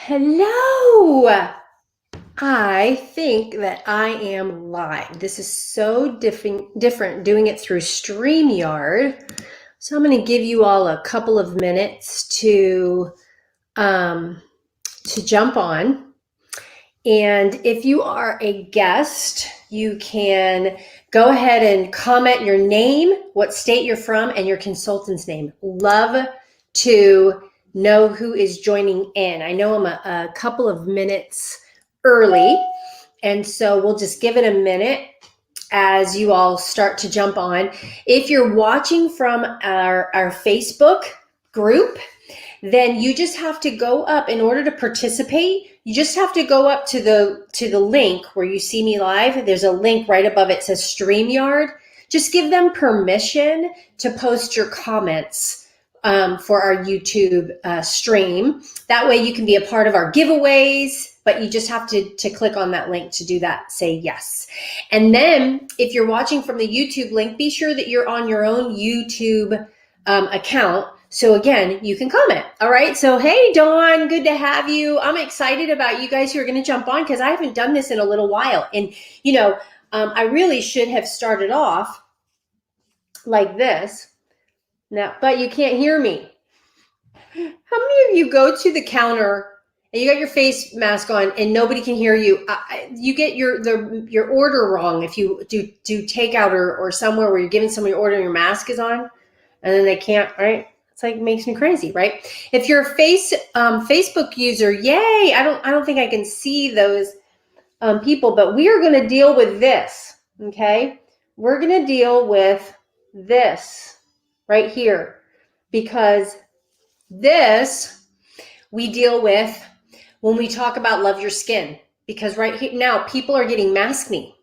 Hello. I think that I am live. This is so different doing it through StreamYard. So I'm going to give you all a couple of minutes um, to jump on. And if you are a guest, you can go ahead and comment your name, what state you're from, and your consultant's name. Love to know who is joining in. I know I'm a couple of minutes early, and so we'll just give it a minute as you all start to jump on. If you're watching from our Facebook group, then you just have to go up in order to participate. You just have to go up to the link where you see me live. There's a link right above it, says StreamYard. Just give them permission to post your comments for our YouTube stream. That way you can be a part of our giveaways, but you just have to click on that link to do that. Say yes. And then if you're watching from the YouTube link, be sure that you're on your own YouTube account. So again, you can comment. All right. So, hey, Dawn, good to have you. I'm excited about you guys who are going to jump on because I haven't done this in a little while. And, I really should have started off like this. Now, but you can't hear me. How many of you go to the counter and you got your face mask on and nobody can hear you? You get your order wrong if you do takeout or somewhere where you're giving somebody an order and your mask is on and then they can't, right? It's like, makes me crazy, right? If you're a Facebook user, yay! I don't think I can see those people, but we are going to deal with this. Okay, we're going to deal with this right here because this we deal with when we talk about love your skin. Because right here now, people are getting maskne.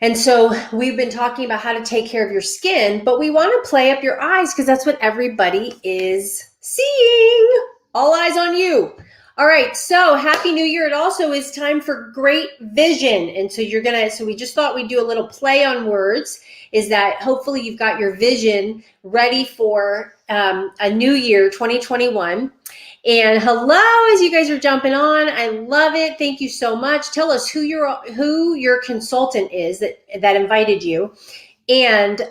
And so we've been talking about how to take care of your skin, but we want to play up your eyes because that's what everybody is seeing. All eyes on you. All right. So happy New Year. It also is time for great vision. And so so we just thought we'd do a little play on words, is that hopefully you've got your vision ready for a new year, 2021. And hello, as you guys are jumping on, I love it. Thank you so much. Tell us who your consultant is that invited you, and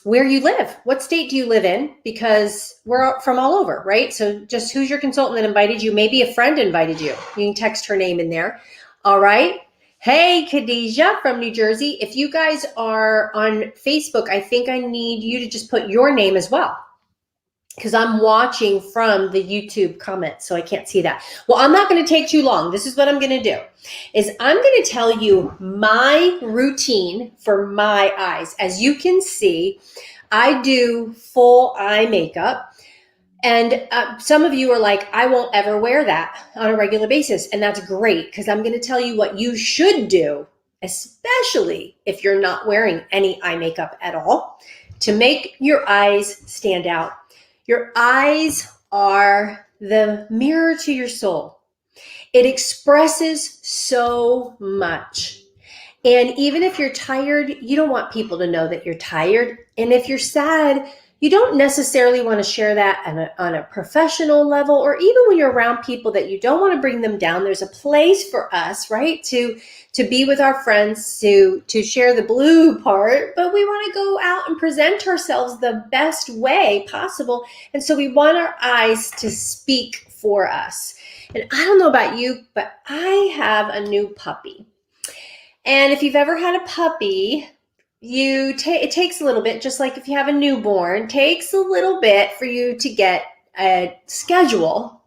where you live. What state do you live in? Because we're from all over, right? So just who's your consultant that invited you? Maybe a friend invited you. You can text her name in there. All right. Hey, Khadijah from New Jersey. If you guys are on Facebook, I think I need you to just put your name as well, because I'm watching from the YouTube comments, so I can't see that. Well, I'm not going to take too long. This is what I'm going to do, is I'm going to tell you my routine for my eyes. As you can see, I do full eye makeup. And some of you are like, I won't ever wear that on a regular basis. And that's great, because I'm going to tell you what you should do, especially if you're not wearing any eye makeup at all, to make your eyes stand out. Your eyes are the mirror to your soul. It expresses so much. And even if you're tired, you don't want people to know that you're tired. And if you're sad, you don't necessarily want to share that on a professional level, or even when you're around people that you don't want to bring them down. There's a place for us, right, to be with our friends, to share the blue part, but we want to go out and present ourselves the best way possible. And so we want our eyes to speak for us. And I don't know about you, but I have a new puppy. And if you've ever had a puppy, it takes a little bit, just like if you have a newborn, takes a little bit for you to get a schedule.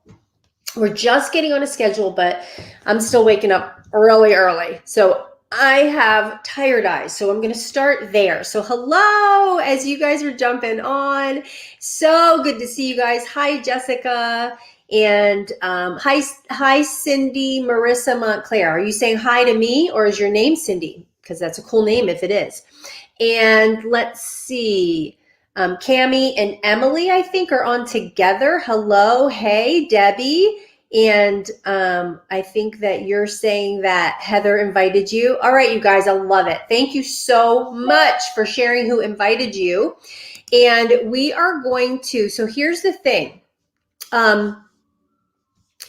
We're just getting on a schedule, but I'm still waking up really early. So I have tired eyes. So I'm going to start there. So hello, as you guys are jumping on. So good to see you guys. Hi, Jessica. And hi, Cindy Marissa Montclair. Are you saying hi to me, or is your name Cindy? Because that's a cool name if it is. And let's see. Cami and Emily, I think, are on together. Hello. Hey, Debbie. And I think that you're saying that Heather invited you. All right, you guys, I love it. Thank you so much for sharing who invited you. And we are going to, so here's the thing.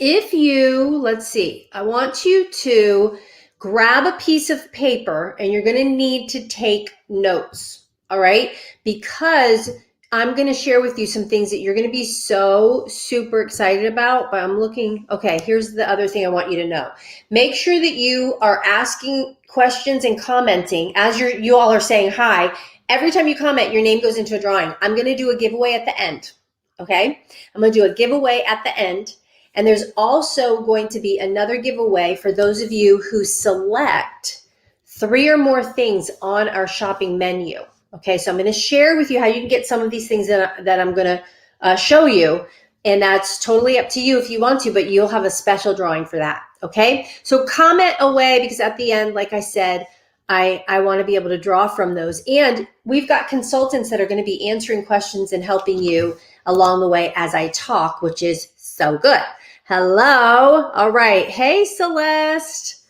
if you, let's see, I want you to grab a piece of paper and you're going to need to take notes. All right. Because I'm going to share with you some things that you're going to be so super excited about. But I'm looking, okay, here's the other thing I want you to know. Make sure that you are asking questions and commenting as you all are saying hi. Every time you comment, your name goes into a drawing. I'm going to do a giveaway at the end. Okay. I'm going to do a giveaway at the end. And there's also going to be another giveaway for those of you who select 3 or more things on our shopping menu. Okay, so I'm going to share with you how you can get some of these things that I'm going to show you. And that's totally up to you if you want to, but you'll have a special drawing for that. Okay, so comment away, because at the end, like I said, I want to be able to draw from those. And we've got consultants that are going to be answering questions and helping you along the way as I talk, which is so good. Hello. All right. Hey, Celeste.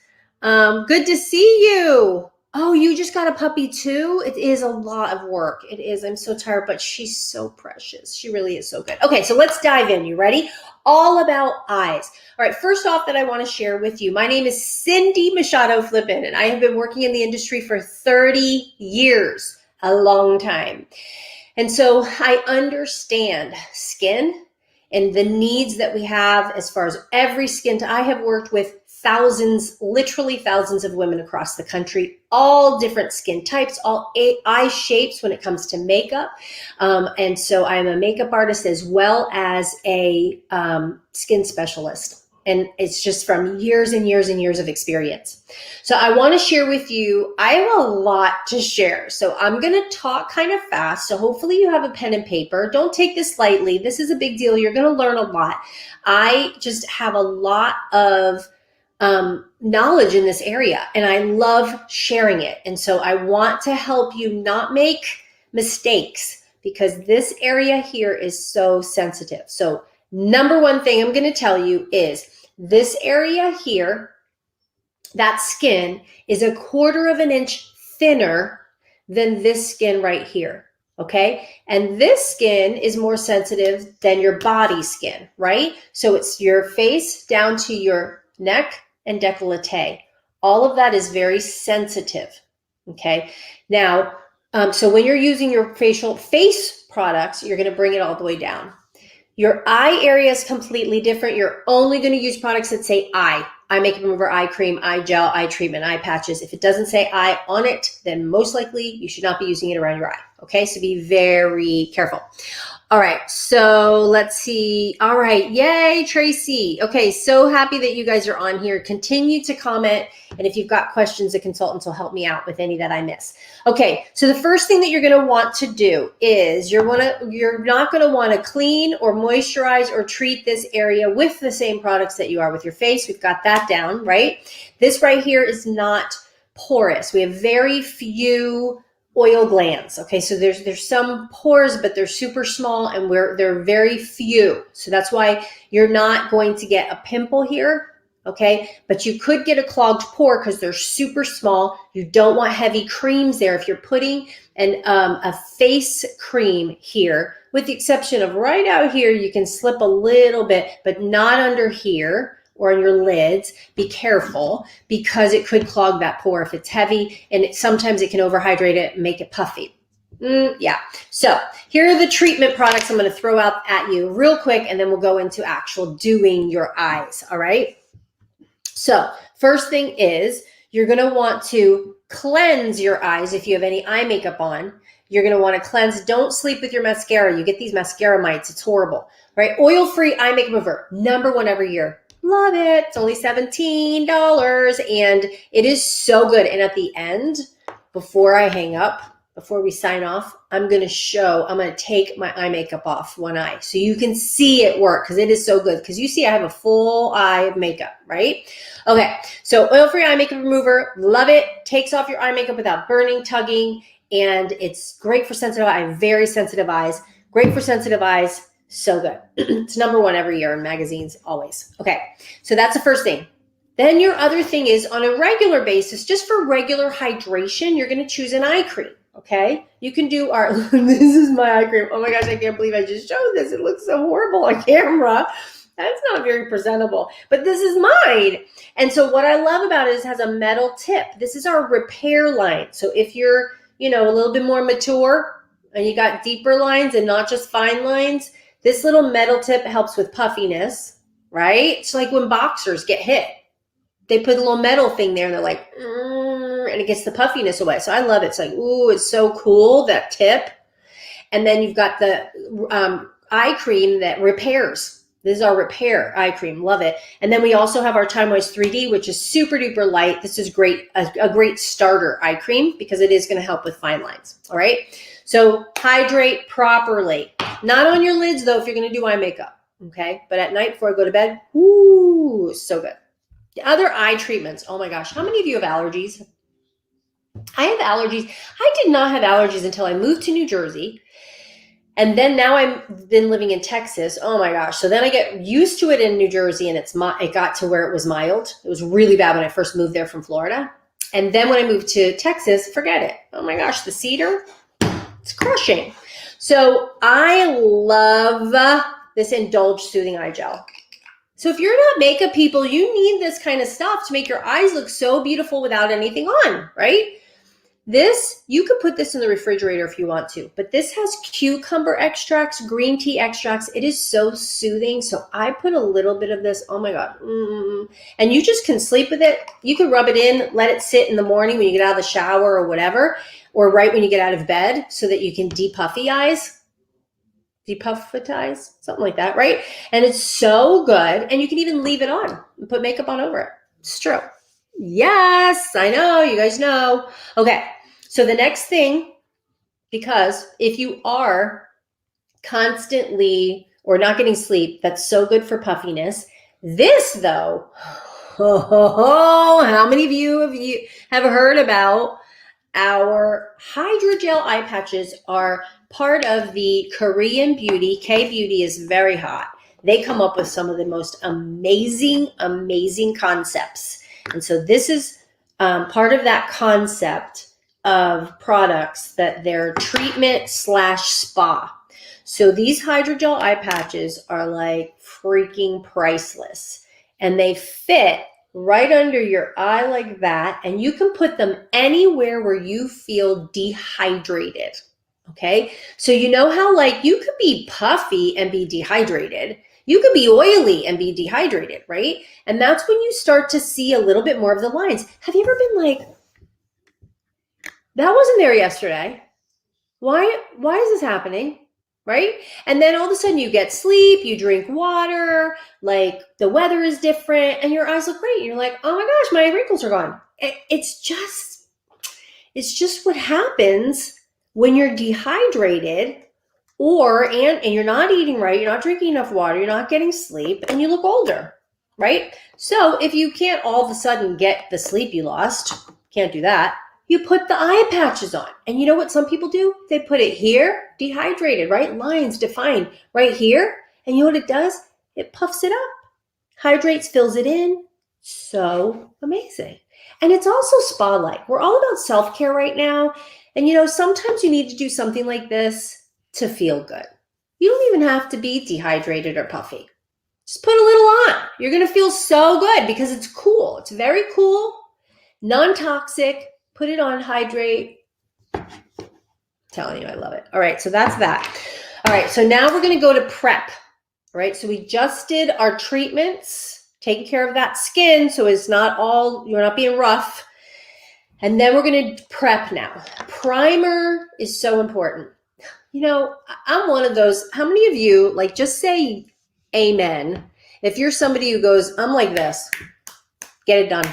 Good to see you. Oh, you just got a puppy too? It is a lot of work. It is. I'm so tired, but she's so precious. She really is so good. Okay, so let's dive in. You ready? All about eyes. All right, first off that I want to share with you, my name is Cindy Machado Flippin, and I have been working in the industry for 30 years, a long time. And so I understand skin and the needs that we have as far as every skin. I have worked with thousands, literally thousands of women across the country, all different skin types, all eye shapes when it comes to makeup. And so I'm a makeup artist as well as a skin specialist. And it's just from years and years and years of experience. So I want to share with you, I have a lot to share. So I'm going to talk kind of fast. So hopefully you have a pen and paper. Don't take this lightly. This is a big deal. You're going to learn a lot. I just have a lot of knowledge in this area, and I love sharing it. And so I want to help you not make mistakes, because this area here is so sensitive. So number one thing I'm going to tell you is this area here, that skin is 1/4 of an inch thinner than this skin right here. Okay. And this skin is more sensitive than your body skin, right? So it's your face down to your neck and décolleté. All of that is very sensitive. Okay. Now, so when you're using your facial face products, you're going to bring it all the way down. Your eye area is completely different. You're only going to use products that say eye makeup remover, eye cream, eye gel, eye treatment, eye patches. If it doesn't say eye on it, then most likely you should not be using it around your eye. Okay, so be very careful. All right, so let's see. All right, yay, Tracy. Okay, so happy that you guys are on here. Continue to comment, and if you've got questions, the consultants will help me out with any that I miss. Okay, so the first thing that you're going to want to do is you're not going to want to clean or moisturize or treat this area with the same products that you are with your face. We've got that down, right? This right here is not porous. We have very few oil glands. Okay, so there's some pores, but they're super small, and they're very few. So that's why you're not going to get a pimple here. Okay, but you could get a clogged pore because they're super small. You don't want heavy creams there. If you're putting a face cream here, with the exception of right out here, you can slip a little bit, but not under here or on your lids. Be careful, because it could clog that pore if it's heavy, and sometimes it can overhydrate it and make it puffy. Yeah, so here are the treatment products I'm going to throw out at you real quick, and then we'll go into actual doing your eyes. All right, so first thing is you're going to want to cleanse your eyes. If you have any eye makeup on, you're going to want to cleanse. Don't sleep with your mascara. You get these mascara mites. It's horrible, right? Oil-free eye makeup remover, #1 every year. Love it. It's only $17, and it is so good. And at the end, before I hang up, before we sign off, I'm going to take my eye makeup off one eye so you can see it work, because it is so good. Because you see I have a full eye of makeup, right? Okay, so oil-free eye makeup remover, love it. Takes off your eye makeup without burning, tugging, and it's great for sensitive eyes. I have very sensitive eyes. Great for sensitive eyes. So good. It's #1 every year in magazines, always. Okay, so that's the first thing. Then your other thing is, on a regular basis, just for regular hydration, you're going to choose an eye cream. Okay, you can do this is my eye cream. Oh my gosh, I can't believe I just showed this. It looks so horrible on camera. That's not very presentable, but this is mine. And so what I love about it is it has a metal tip. This is our repair line. So if you're, a little bit more mature and you got deeper lines and not just fine lines, this little metal tip helps with puffiness, right? It's like when boxers get hit. They put a little metal thing there and they're like, and it gets the puffiness away. So I love it. It's like, ooh, it's so cool, that tip. And then you've got the eye cream that repairs. This is our repair eye cream. Love it. And then we also have our Time Moist 3D, which is super duper light. This is great, a great starter eye cream because it is going to help with fine lines. All right. So hydrate properly. Not on your lids though, if you're going to do eye makeup. Okay. But at night before I go to bed, ooh, so good. The other eye treatments. Oh my gosh. How many of you have allergies? I have allergies. I did not have allergies until I moved to New Jersey. And then now I've been living in Texas. Oh my gosh. So then I get used to it in New Jersey and it got to where it was mild. It was really bad when I first moved there from Florida. And then when I moved to Texas, forget it. Oh my gosh, the cedar, it's crushing. So I love this Indulge Soothing Eye Gel. So if you're not makeup people, you need this kind of stuff to make your eyes look so beautiful without anything on, right? This, you could put this in the refrigerator if you want to, but this has cucumber extracts, green tea extracts. It is so soothing. So I put a little bit of this. Oh my God. And you just can sleep with it. You can rub it in, let it sit in the morning when you get out of the shower or whatever, or right when you get out of bed so that you can depuffitize, something like that, right? And it's so good. And you can even leave it on and put makeup on over it. It's true. Yes, I know. You guys know. Okay. So the next thing, because if you are constantly or not getting sleep, that's so good for puffiness. This though, how many of you have heard about our hydrogel eye patches? Are part of the Korean beauty. K-beauty is very hot. They come up with some of the most amazing concepts. And so this is part of that concept of products that they're treatment / spa. So these hydrogel eye patches are like freaking priceless. And they fit right under your eye like that. And you can put them anywhere where you feel dehydrated. Okay. So you know how like you could be puffy and be dehydrated. You could be oily and be dehydrated, right? And that's when you start to see a little bit more of the lines. Have you ever been like, that wasn't there yesterday. Why is this happening? Right? And then all of a sudden you get sleep, you drink water, like the weather is different and your eyes look great. You're like, oh my gosh, my wrinkles are gone. It's just what happens when you're dehydrated and you're not eating right, you're not drinking enough water, you're not getting sleep, and you look older, right? So if you can't all of a sudden get the sleep you lost, can't do that, you put the eye patches on. And you know what some people do? They put it here, dehydrated, right? Lines defined right here. And you know what it does? It puffs it up, hydrates, fills it in. So amazing. And it's also spa-like. We're all about self-care right now. And sometimes you need to do something like this to feel good. You don't even have to be dehydrated or puffy. Just put a little on. You're going to feel so good because it's cool. It's very cool, non-toxic. Put it on, hydrate. I'm telling you, I love it. All right, so that's that. All right, so now we're going to go to prep. All right, so we just did our treatments, taking care of that skin so it's not you're not being rough. And then we're going to prep now. Primer is so important. I'm one of those. How many of you, like, just say amen if you're somebody who goes, I'm like this, get it done.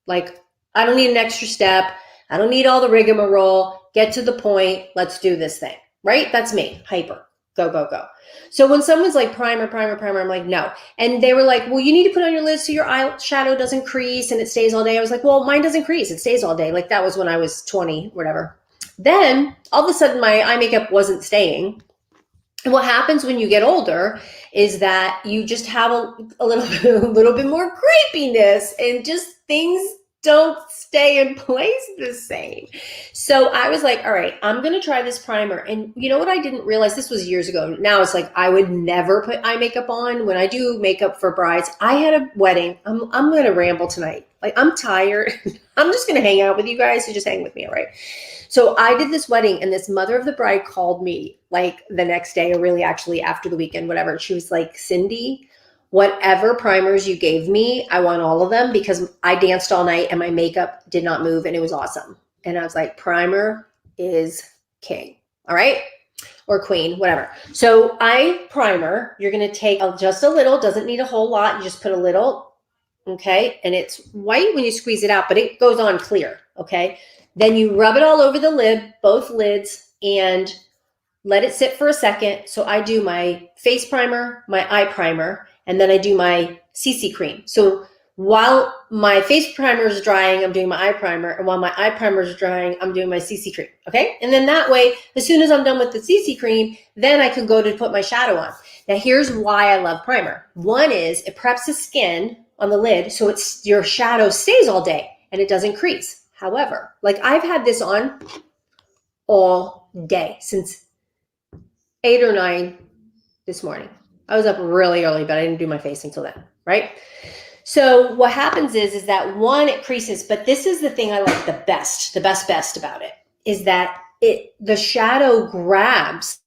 Like, I don't need an extra step. I don't need all the rigmarole. Get to the point. Let's do this thing, right? That's me, hyper, go, go, go. So when someone's like primer, I'm like, no. And they were like, well, you need to put on your lids so your eyeshadow doesn't crease and it stays all day. I was like, well, mine doesn't crease. It stays all day. Like that was when I was 20, whatever. Then all of a sudden my eye makeup wasn't staying. And what happens when you get older is that you just have a little bit more crepiness and just things don't stay in place the same. So I was like, all right, I'm going to try this primer. And you know what I didn't realize? This was years ago. Now it's like I would never put eye makeup on. When I do makeup for brides, I had a wedding. I'm going to ramble tonight. Like, I'm tired. I'm just going to hang out with you guys. So just hang with me, all right? So I did this wedding, and this mother of the bride called me like the next day, or really actually after the weekend, whatever. She was like, Cindy, whatever primers you gave me, I want all of them, because I danced all night and my makeup did not move and it was awesome. And I was like, primer is king. All right. Or queen, whatever. So eye primer, you're going to take just a little, doesn't need a whole lot. You just put a little. Okay. And it's white when you squeeze it out, but it goes on clear. Okay. Then you rub it all over the lid, both lids, and let it sit for a second. So I do my face primer, my eye primer, and then I do my CC cream. So while my face primer is drying, I'm doing my eye primer. And while my eye primer is drying, I'm doing my CC cream. Okay. And then that way, as soon as I'm done with the CC cream, then I can go to put my shadow on. Now, here's why I love primer. One is it preps the skin on the lid, so it's your shadow stays all day and it doesn't crease. However, like I've had this on all day since 8 or 9 this morning. I was up really early, but I didn't do my face until then, right? So what happens is that one, it creases, but this is the thing I like the best about it, is that the shadow grabs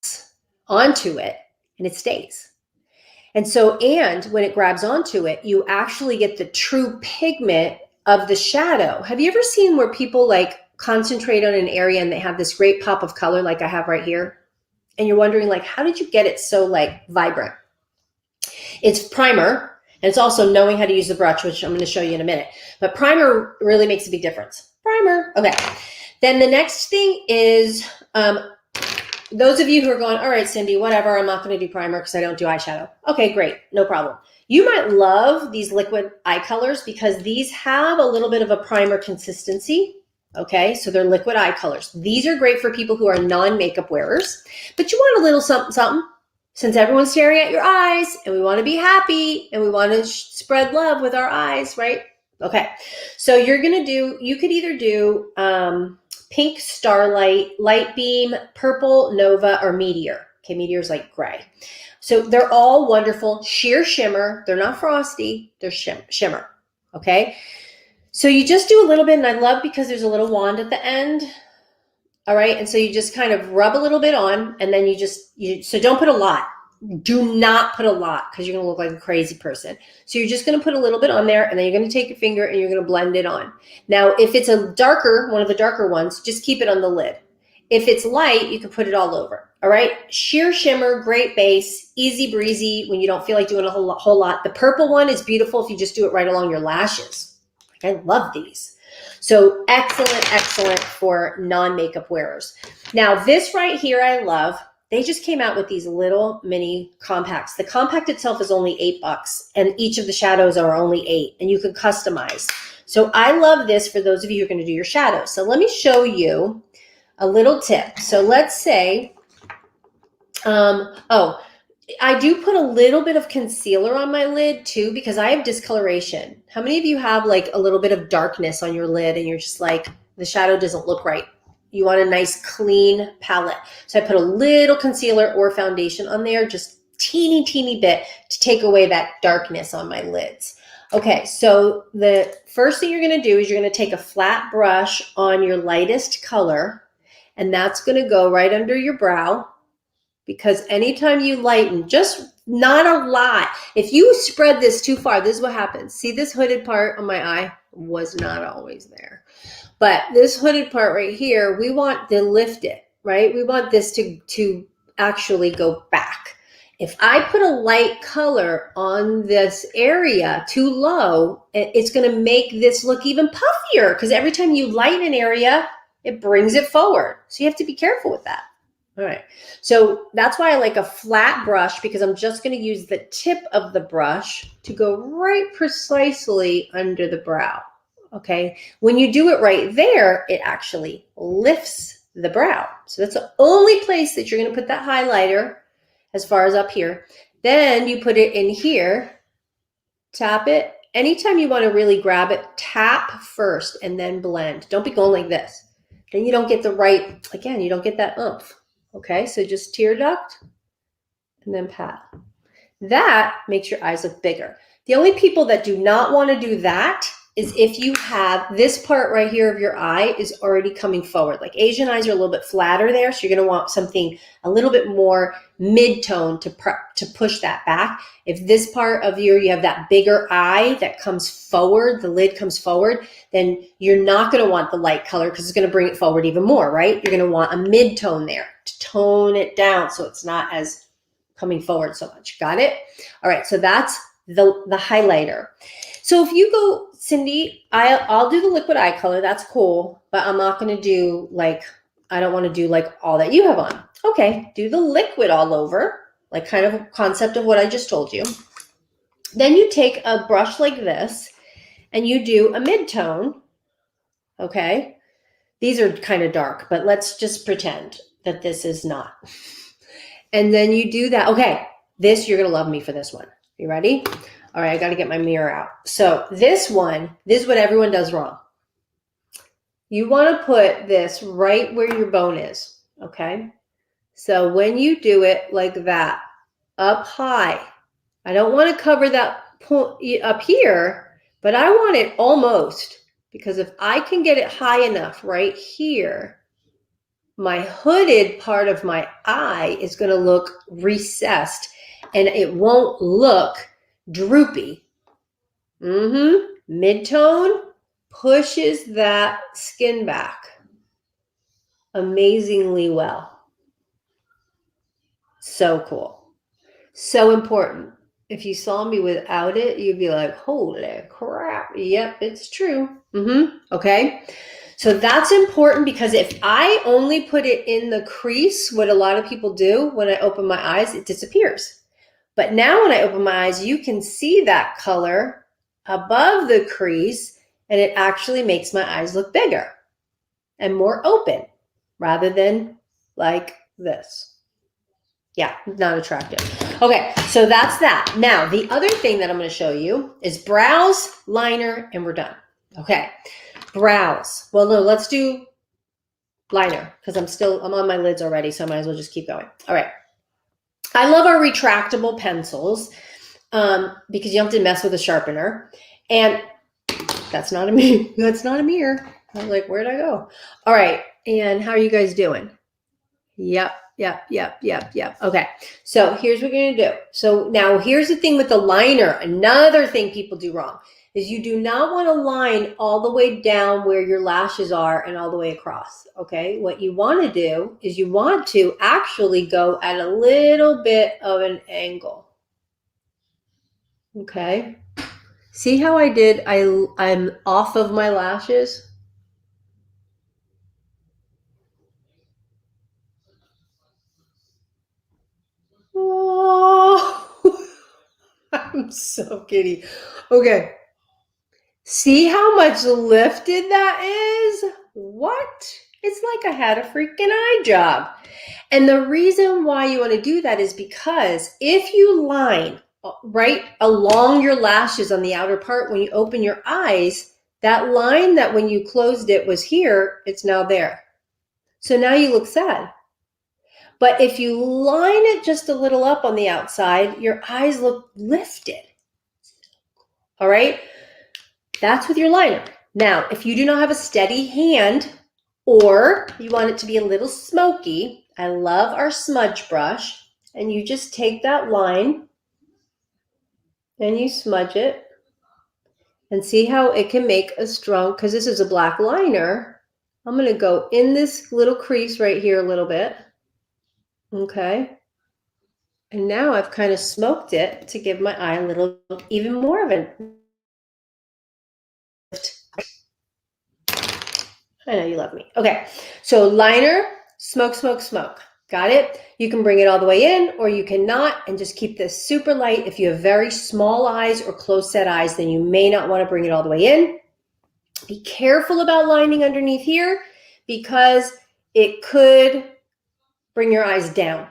onto it and it stays. And so, and when it grabs onto it, you actually get the true pigment of the shadow. Have you ever seen where people like concentrate on an area and they have this great pop of color like I have right here? And you're wondering, like, how did you get it so like vibrant? It's primer, and it's also knowing how to use the brush, which I'm going to show you in a minute. But primer really makes a big difference. Primer. Okay. Then the next thing is, those of you who are going, all right, Cindy, whatever, I'm not going to do primer because I don't do eyeshadow. Okay, great. No problem. You might love these liquid eye colors because these have a little bit of a primer consistency. Okay, so they're liquid eye colors. These are great for people who are non-makeup wearers, but you want a little something, something. Since everyone's staring at your eyes and we want to be happy and we want to spread love with our eyes, right? Okay, so you could either do Pink Starlight, Light Beam, Purple Nova, or Meteor. Okay, Meteor is like gray. So they're all wonderful. Sheer shimmer. They're not frosty. They're shimmer. Okay, so you just do a little bit, and I love because there's a little wand at the end. All right, and so you just kind of rub a little bit on, and then so don't put a lot. Do not put a lot because you're going to look like a crazy person. So you're just going to put a little bit on there, and then you're going to take your finger and you're going to blend it on. Now, if it's one of the darker ones, just keep it on the lid. If it's light, you can put it all over. All right, sheer shimmer, great base, easy breezy when you don't feel like doing a whole lot. The purple one is beautiful if you just do it right along your lashes. I love these. So excellent for non-makeup wearers. Now, this right here I love. They just came out with these little mini compacts. The compact itself is only $8, and each of the shadows are only 8, and you can customize. So I love this for those of you who are going to do your shadows. So let me show you a little tip. So let's say, I do put a little bit of concealer on my lid too, because I have discoloration. How many of you have like a little bit of darkness on your lid and you're just like, the shadow doesn't look right? You want a nice clean palette. So I put a little concealer or foundation on there, just teeny bit to take away that darkness on my lids. Okay, so the first thing you're going to do is you're going to take a flat brush on your lightest color, and that's going to go right under your brow, because anytime you lighten, just not a lot. If you spread this too far, this is what happens. See this hooded part on my eye was not always there. But this hooded part right here, we want to lift it, right? We want this to actually go back. If I put a light color on this area too low, it's going to make this look even puffier, because every time you light an area, it brings it forward. So you have to be careful with that. All right. So that's why I like a flat brush, because I'm just going to use the tip of the brush to go right precisely under the brow. Okay. When you do it right there, it actually lifts the brow. So that's the only place that you're going to put that highlighter, as far as up here. Then you put it in here, tap it, anytime you want to really grab it, tap first and then blend. Don't be going like this. Then you don't get the right, again, you don't get that oomph. Okay, so just tear duct and then pat. That makes your eyes look bigger. The only people that do not want to do that is if you have this part right here of your eye is already coming forward. Like Asian eyes are a little bit flatter there, so you're going to want something a little bit more mid-tone to push that back. If this part of you have that bigger eye that comes forward, the lid comes forward, then you're not going to want the light color because it's going to bring it forward even more, right? You're going to want a mid-tone there to tone it down so it's not as coming forward so much. Got it? All right, so that's the highlighter. So if you go, Cindy, I'll do the liquid eye color. That's cool, but I'm not going to do like, I don't want to do like all that you have on. Okay, do the liquid all over, like kind of a concept of what I just told you. Then you take a brush like this and you do a mid-tone, okay? These are kind of dark, but let's just pretend that this is not. And then you do that. Okay, this, you're going to love me for this one. You ready? All right, I got to get my mirror out. So this one, this is what everyone does wrong. You want to put this right where your bone is, okay? So when you do it like that, up high, I don't want to cover that point up here, but I want it almost, because if I can get it high enough right here, my hooded part of my eye is going to look recessed and it won't look droopy. Mid-tone pushes that skin back amazingly well. So cool. So important. If you saw me without it, you'd be like, holy crap. Yep, it's true. Okay. So that's important because if I only put it in the crease, what a lot of people do when I open my eyes, it disappears. But now when I open my eyes, you can see that color above the crease and it actually makes my eyes look bigger and more open rather than like this. Yeah, not attractive. Okay, so that's that. Now, the other thing that I'm going to show you is brows, liner, and we're done. Okay, brows. Well, no, let's do liner because I'm on my lids already, so I might as well just keep going. All right. I love our retractable pencils because you don't have to mess with a sharpener. And that's not a mirror. That's not a mirror. I was like, where'd I go? All right. And how are you guys doing? Yep. Okay. So here's what we're going to do. So now here's the thing with the liner. Another thing people do wrong is you do not want to line all the way down where your lashes are and all the way across. Okay. What you want to do is you want to actually go at a little bit of an angle. Okay. See how I did? I'm off of my lashes. Oh, I'm so giddy. Okay. See how much lifted that is? What? It's like I had a freaking eye job. And the reason why you want to do that is because if you line right along your lashes on the outer part, when you open your eyes, that line that when you closed it was here, it's now there. So now you look sad. But if you line it just a little up on the outside, your eyes look lifted. All right? That's with your liner. Now, if you do not have a steady hand or you want it to be a little smoky, I love our smudge brush. And you just take that line and you smudge it and see how it can make a strong, because this is a black liner. I'm going to go in this little crease right here a little bit. Okay. And now I've kind of smoked it to give my eye a little, even more of a lift. I know you love me. Okay. So liner, smoke, smoke, smoke. Got it? You can bring it all the way in or you cannot and just keep this super light. If you have very small eyes or close set eyes, then you may not want to bring it all the way in. Be careful about lining underneath here because it could bring your eyes down.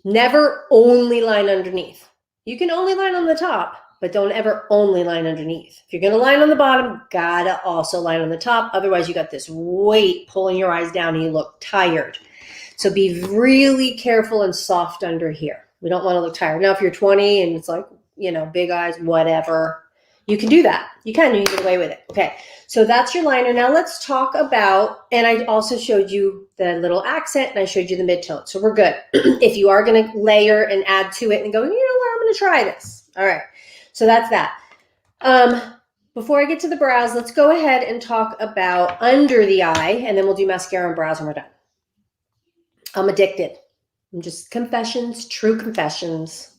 Never only line underneath. You can only line on the top, but don't ever only line underneath. If you're going to line on the bottom, gotta also line on the top. Otherwise, you got this weight pulling your eyes down and you look tired. So be really careful and soft under here. We don't want to look tired. Now, if you're 20 and it's like, you know, big eyes, whatever, you can do that. You can get away with it. Okay, so that's your liner. Now let's talk about, and I also showed you the little accent and I showed you the midtone. So we're good. If you are going to layer and add to it and go, you know what, I'm going to try this. All right, so that's that. Before I get to the brows, let's go ahead and talk about under the eye, and then we'll do mascara and brows when we're done. I'm addicted. I'm just confessions, true confessions.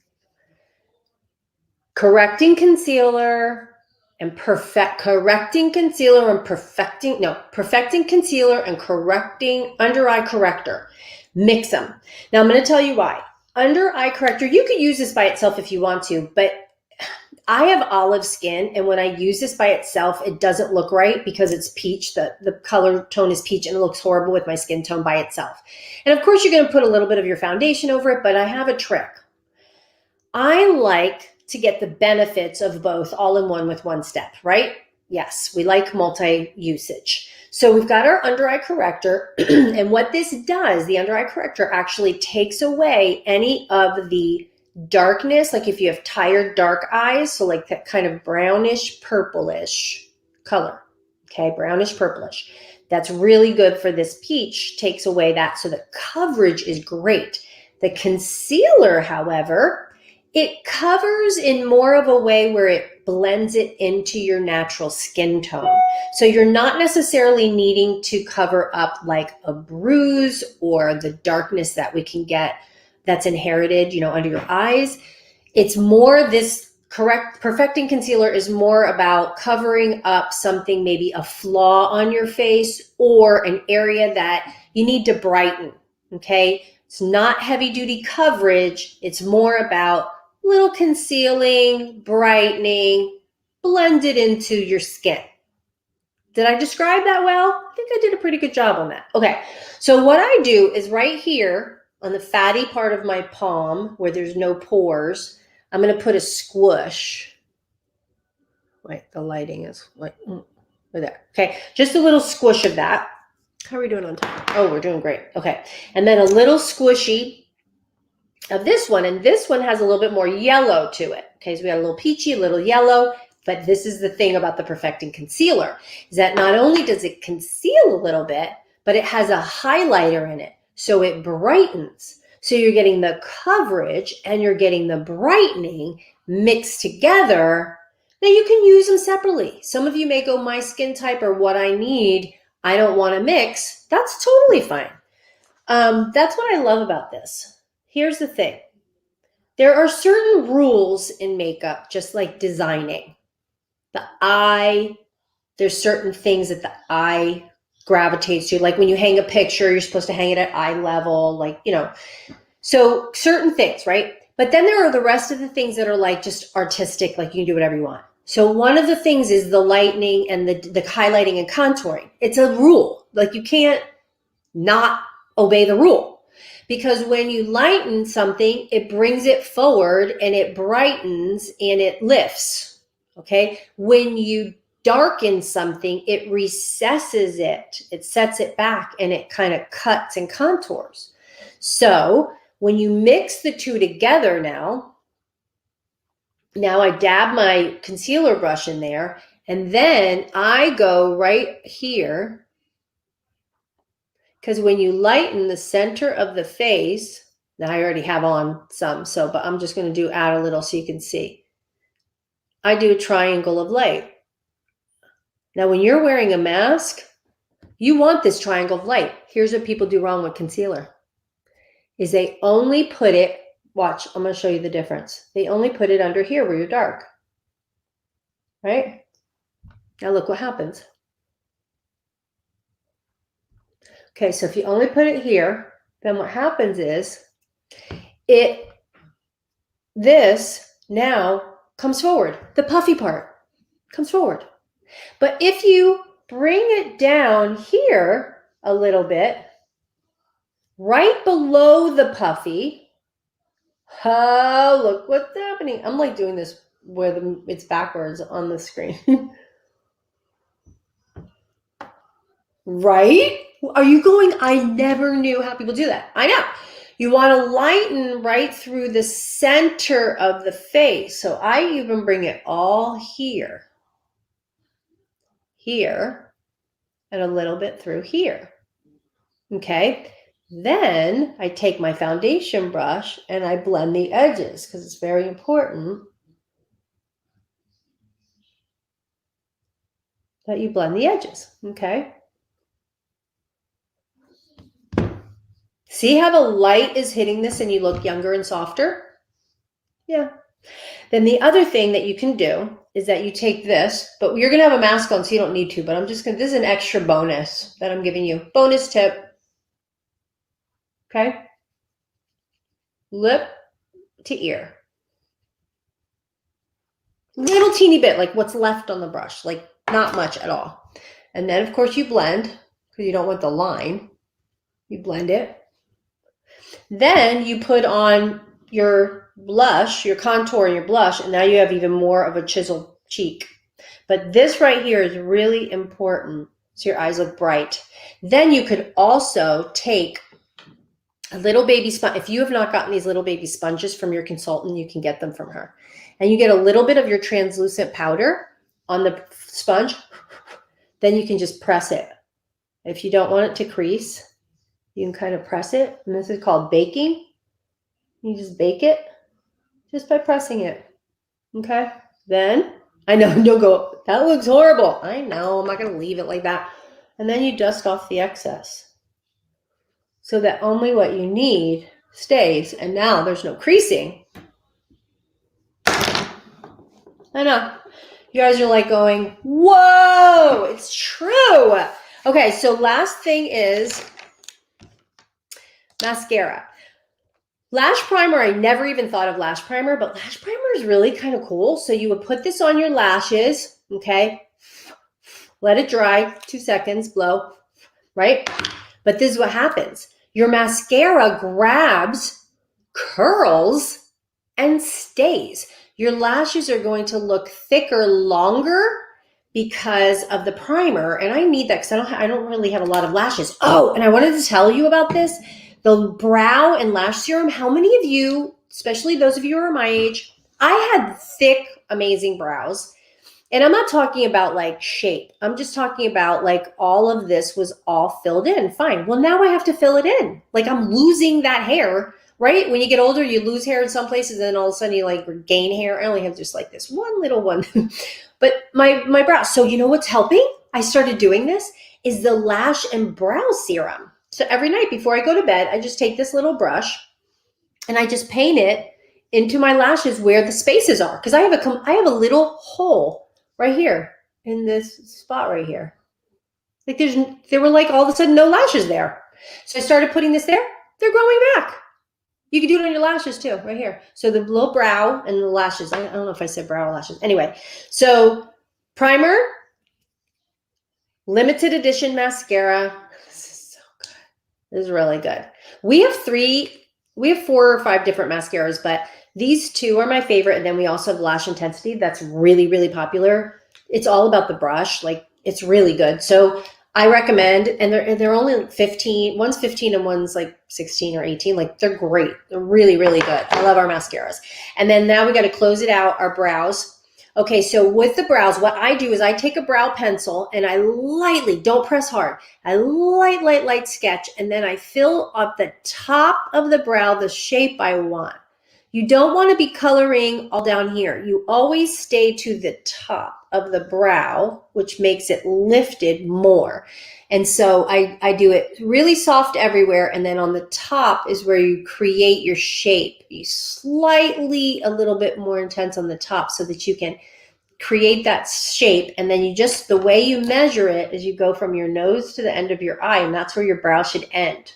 Perfecting concealer and correcting under eye corrector. Mix them. Now I'm going to tell you why. Under eye corrector, you could use this by itself if you want to, but I have olive skin, and when I use this by itself, it doesn't look right because it's peach. The color tone is peach, and it looks horrible with my skin tone by itself. And of course, you're going to put a little bit of your foundation over it, but I have a trick. I like to get the benefits of both all in one with one step, right? Yes, we like multi-usage. So we've got our under eye corrector, and what this does, the under eye corrector actually takes away any of the darkness, like if you have tired dark eyes, so like that kind of brownish purplish color, okay, brownish purplish. That's really good for this peach, takes away that, so the coverage is great. The concealer, however, it covers in more of a way where it blends it into your natural skin tone. So you're not necessarily needing to cover up like a bruise or the darkness that we can get that's inherited, you know, under your eyes. It's more this perfecting concealer is more about covering up something, maybe a flaw on your face or an area that you need to brighten, okay? It's not heavy duty coverage. It's more about little concealing, brightening, blended into your skin. Did I describe that well? I think I did a pretty good job on that. Okay, so what I do is right here, on the fatty part of my palm where there's no pores, I'm going to put a squish. Wait, the lighting is like right there. Okay, just a little squish of that. How are we doing on time? Oh, we're doing great. Okay, and then a little squishy of this one, and this one has a little bit more yellow to it. Okay, so we got a little peachy, a little yellow, but this is the thing about the perfecting concealer, is that not only does it conceal a little bit, but it has a highlighter in it. So it brightens. So you're getting the coverage and you're getting the brightening mixed together. Now you can use them separately. Some of you may go, my skin type or what I need, I don't want to mix. That's totally fine. That's what I love about this. Here's the thing. There are certain rules in makeup, just like designing. The eye, there's certain things that the eye gravitates to, like when you hang a picture, you're supposed to hang it at eye level, like, you know, so certain things, right? But then there are the rest of the things that are like just artistic, like you can do whatever you want. So one of the things is the lightening and the highlighting and contouring. It's a rule. Like you can't not obey the rule, because when you lighten something, it brings it forward and it brightens and it lifts. Okay. When you darken something, it recesses it, it sets it back, and it kind of cuts and contours. So when you mix the two together now I dab my concealer brush in there, and then I go right here, because when you lighten the center of the face, now I already have on some, but I'm just going to add a little so you can see. I do a triangle of light. Now, when you're wearing a mask, you want this triangle of light. Here's what people do wrong with concealer, is they only put it, watch, I'm going to show you the difference. They only put it under here where you're dark, right? Now look what happens. Okay, so if you only put it here, then what happens is this now comes forward. The puffy part comes forward. But if you bring it down here a little bit, right below the puffy, oh, look what's happening. I'm like doing this where it's backwards on the screen. Right? Are you going? I never knew how people do that. I know. You want to lighten right through the center of the face. So I even bring it all here, and a little bit through here. Okay. Then I take my foundation brush and I blend the edges because it's very important that you blend the edges. Okay. See how the light is hitting this and you look younger and softer? Yeah. Then the other thing that you can do is that you take this, but you're going to have a mask on, so you don't need to, but I'm just going to, this is an extra bonus that I'm giving you. Bonus tip. Okay. Lip to ear. Little teeny bit, like what's left on the brush, like not much at all. And then of course you blend because you don't want the line. You blend it. Then you put on your blush, your contour and your blush, and now you have even more of a chiseled cheek. But this right here is really important so your eyes look bright. Then you could also take a little baby sponge. If you have not gotten these little baby sponges from your consultant, you can get them from her. And you get a little bit of your translucent powder on the sponge. Then you can just press it. If you don't want it to crease, you can kind of press it. And this is called baking. You just bake it just by pressing it. Okay. Then, I know, you'll go, that looks horrible. I know, I'm not going to leave it like that. And then you dust off the excess so that only what you need stays. And now there's no creasing. I know. You guys are like going, whoa, it's true. Okay, so last thing is mascara. Lash primer, I never even thought of lash primer, but lash primer is really kind of cool. So you would put this on your lashes, okay? Let it dry, 2 seconds, blow, right? But this is what happens. Your mascara grabs, curls, and stays. Your lashes are going to look thicker longer because of the primer. And I need that because I don't really have a lot of lashes. Oh, and I wanted to tell you about this. The brow and lash serum. How many of you, especially those of you who are my age, I had thick, amazing brows. And I'm not talking about like shape. I'm just talking about like all of this was all filled in. Fine. Well, now I have to fill it in. Like I'm losing that hair, right? When you get older, you lose hair in some places and then all of a sudden you like gain hair. I only have just like this one little one. But my brow. So you know what's helping? I started doing this is the lash and brow serum. So every night before I go to bed, I just take this little brush and I just paint it into my lashes where the spaces are. Because I have a little hole right here in this spot right here. Like there were like all of a sudden no lashes there. So I started putting this there. They're growing back. You can do it on your lashes too, right here. So the little brow and the lashes. I don't know if I said brow or lashes. Anyway, so primer, limited edition mascara. This is so good. This is really good. We have 4 or 5 different mascaras, but these 2 are my favorite. And then we also have Lash Intensity. That's really, really popular. It's all about the brush. Like it's really good. So I recommend, and they're only 15. One's 15 and one's like 16 or 18. Like they're great. They're really, really good. I love our mascaras. And then now we got to close it out, our brows. Okay, so with the brows, what I do is I take a brow pencil and I lightly, don't press hard, I light sketch, and then I fill up the top of the brow the shape I want. You don't want to be coloring all down here. You always stay to the top of the brow, which makes it lifted more. And so I do it really soft everywhere. And then on the top is where you create your shape. You slightly a little bit more intense on the top so that you can create that shape. And then the way you measure it is you go from your nose to the end of your eye, and that's where your brow should end.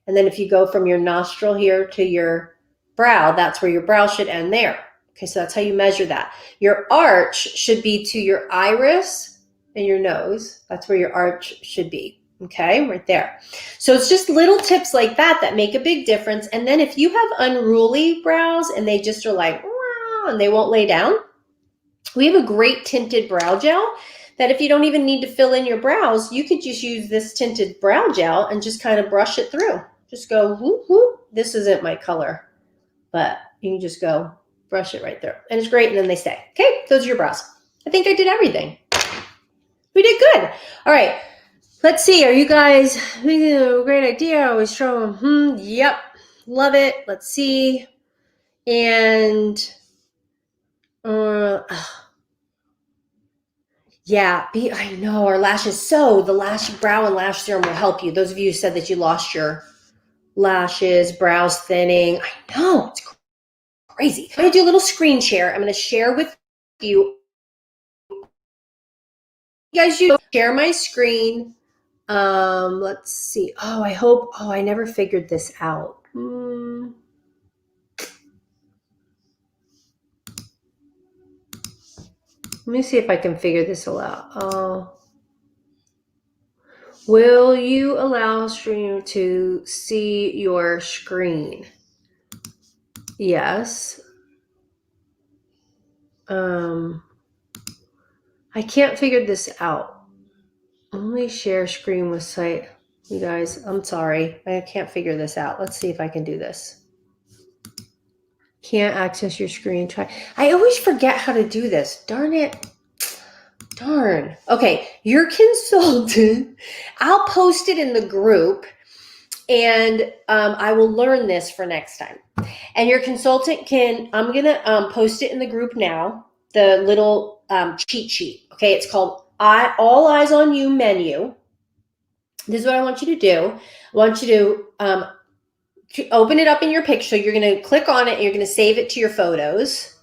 And then if you go from your nostril here to your brow, that's where your brow should end there. Okay, so that's how you measure that. Your arch should be to your iris and your nose. That's where your arch should be. Okay, right there. So it's just little tips like that make a big difference. And then if you have unruly brows and they just are like, wow, and they won't lay down, We have a great tinted brow gel that if you don't even need to fill in your brows, you could just use this tinted brow gel and just kind of brush it through. Just go, whoop, whoop. This isn't my color, but you can just go brush it right there. And it's great, and then they stay. Okay, those are your brows. I think I did everything. We did good. All right, let's see. Are you guys, great idea. Always show them. Yep, love it. Let's see. And yeah, I know our lashes. So the lash brow and lash serum will help you. Those of you who said that you lost your lashes, brows thinning. I know, it's crazy. I'm going to do a little screen share. I'm going to share with you. You guys, you share my screen. Let's see. I never figured this out. Let me see if I can figure this out. Will you allow stream to see your screen? Yes. I can't figure this out. Only share screen with site. You guys, I'm sorry. I can't figure this out. Let's see if I can do this. Can't access your screen. Try. I always forget how to do this. Darn it. Darn. Okay, your consultant. I'll post it in the group, and I will learn this for next time. And your consultant can, I'm going to post it in the group now, the little cheat sheet. Okay, it's called All Eyes on You menu. This is what I want you to do. I want you to open it up in your picture. So you're going to click on it, and you're going to save it to your photos.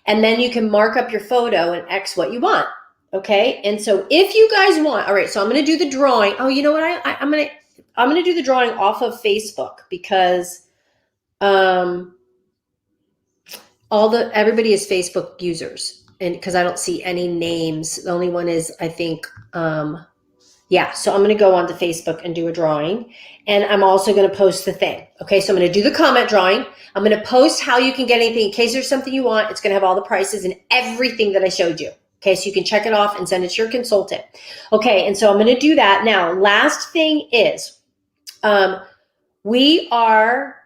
And then you can mark up your photo and X what you want. Okay, and so if you guys want, all right, so I'm going to do the drawing. Oh, you know what? I'm going to do the drawing off of Facebook because everybody is Facebook users, and because I don't see any names. The only one is, I think, so I'm going to go onto Facebook and do a drawing, and I'm also going to post the thing. Okay, so I'm going to do the comment drawing. I'm going to post how you can get anything in case there's something you want. It's going to have all the prices and everything that I showed you. Okay, so you can check it off and send it to your consultant. Okay, and so I'm going to do that. Now, last thing is, we are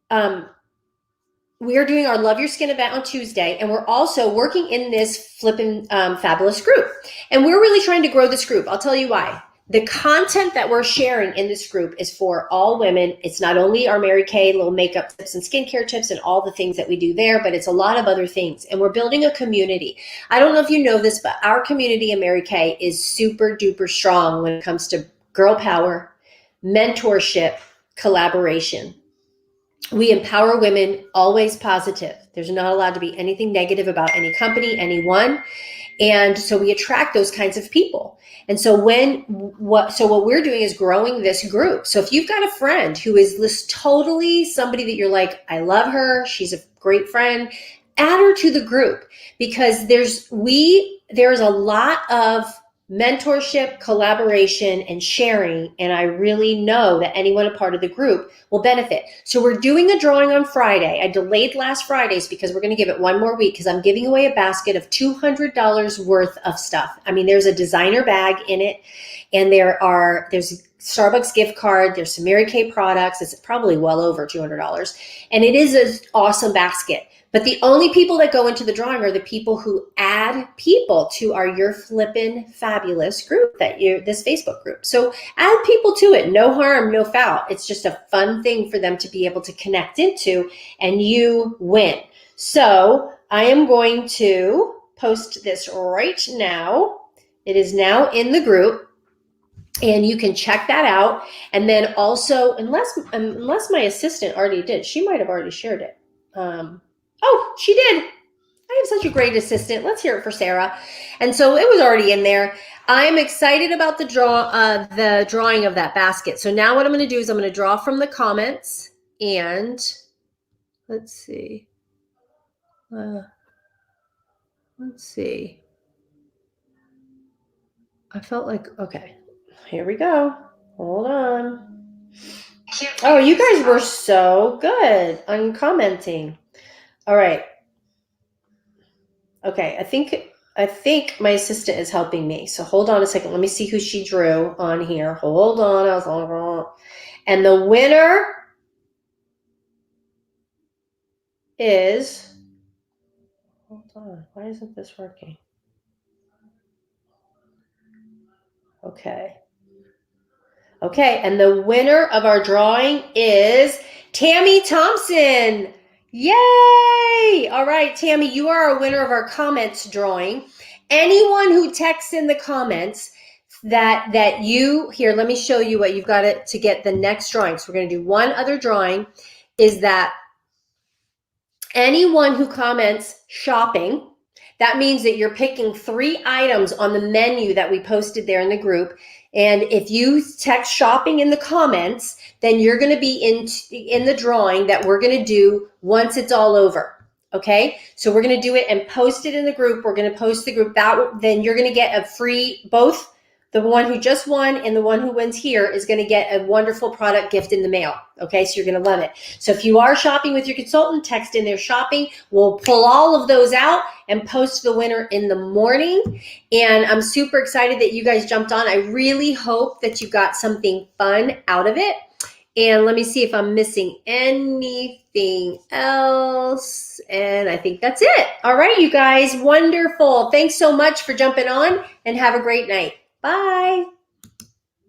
doing our Love Your Skin event on Tuesday, and we're also working in this flippin' fabulous group. And we're really trying to grow this group. I'll tell you why. The content that we're sharing in this group is for all women. It's not only our Mary Kay little makeup tips and skincare tips and all the things that we do there, but it's a lot of other things. And we're building a community. I don't know if you know this, but our community in Mary Kay is super duper strong when it comes to girl power, mentorship, collaboration. We empower women, always positive. There's not allowed to be anything negative about any company, anyone. And so we attract those kinds of people. And so what we're doing is growing this group. So if you've got a friend who is this totally somebody that you're like, I love her, she's a great friend, add her to the group, because there's a lot of mentorship, collaboration, and sharing. And I really know that anyone a part of the group will benefit. So we're doing a drawing on Friday. I delayed last Friday's because we're going to give it one more week because I'm giving away a basket of $200 worth of stuff. I mean, there's a designer bag in it, and there's Starbucks gift card. There's some Mary Kay products. It's probably well over $200. And it is an awesome basket. But the only people that go into the drawing are the people who add people to our You're Flippin' Fabulous group, this Facebook group. So add people to it. No harm, no foul. It's just a fun thing for them to be able to connect into, and you win. So I am going to post this right now. It is now in the group, and you can check that out. And then also, unless my assistant already did, she might have already shared it. Oh, she did. I have such a great assistant. Let's hear it for Sarah. And so it was already in there. I'm excited about the drawing of that basket. So now what I'm going to do is I'm going to draw from the comments, and let's see. I felt like, okay, here we go. Hold on. Oh, you guys were so good on commenting. All right. Okay, I think my assistant is helping me. So hold on a second. Let me see who she drew on here. Hold on. And the winner is, hold on. Why isn't this working? Okay. Okay, and the winner of our drawing is Tammy Thompson. Yay! All right, Tammy, you are a winner of our comments drawing. Anyone who texts in the comments that you, here, let me show you what you've got to get the next drawing. So we're going to do one other drawing, is that anyone who comments shopping, that means that you're picking 3 items on the menu that we posted there in the group. And if you text shopping in the comments, then you're going to be in the drawing that we're going to do once it's all over. Okay, so we're going to do it and post it in the group. We're going to post the group that then you're going to get a free, both the one who just won and the one who wins here is going to get a wonderful product gift in the mail. Okay, so you're going to love it. So if you are shopping with your consultant, text in there shopping. We'll pull all of those out and post the winner in the morning. And I'm super excited that you guys jumped on. I really hope that you got something fun out of it. And let me see if I'm missing anything else. And I think that's it. All right, you guys, wonderful. Thanks so much for jumping on and have a great night. Bye.